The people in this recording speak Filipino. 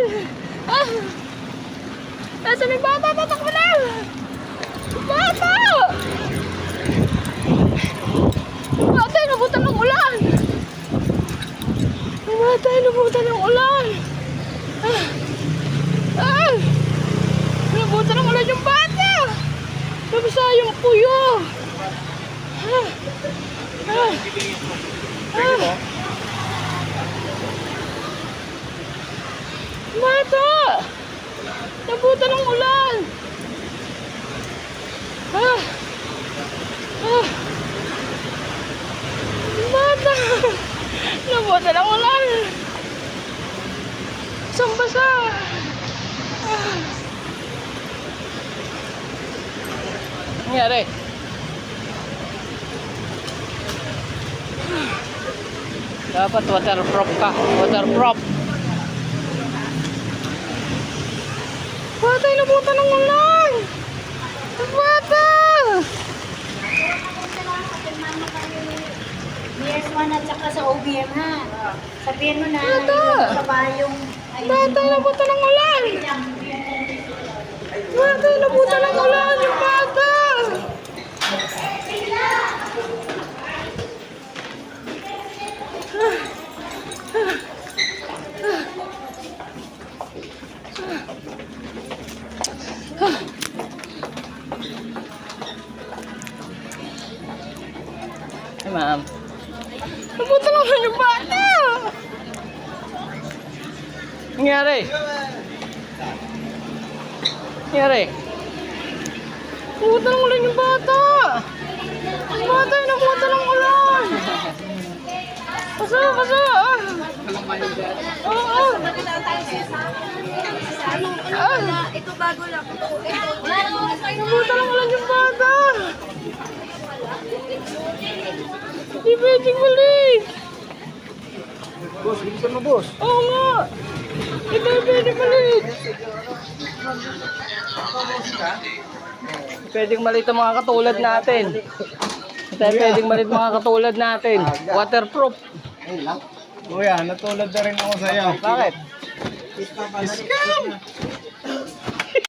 Ah! Nasaan yung bata? Tatakbo na! Bata! Bata, inabutan ng ulan! Bata, inabutan ng ulan! Ah! Ah! Inabutan ng ulan yung bata! Nabasa yung puyo! Ah! Ah! Ah! Bata! Nabutan ng ulan! Ah! Ah! Bata! Nabutan ng ulan! Sambasa! Ah! Nangyari? Dapat waterproof ka. Waterproof. Bata, inabutan ng ulan! Bata! BS1 at saka sa OBM ha. Sabihin mo na Bata! sa bayong... Bata, inabutan ng ulan! Bata, inabutan ng ulan! Yung bata! Ay, ma'am. Nabutan ng ulan yung bata! Nangyari? Nangyari? Nabutan ng ulan yung bata! Yung bata, nabutan ng ulan! Basa, basa! Oo! Ito bago lang. Nabutan ng ulan yung bata! Hindi pwedeng balik! Boss, bilisan mo, boss. Oo nga! Hindi pwedeng balik! Pwedeng malit ang mga katulad natin. Hindi pwedeng malit mga katulad natin. Waterproof. Kuya, natulad na rin ako sa'yo. Bakit? Scam!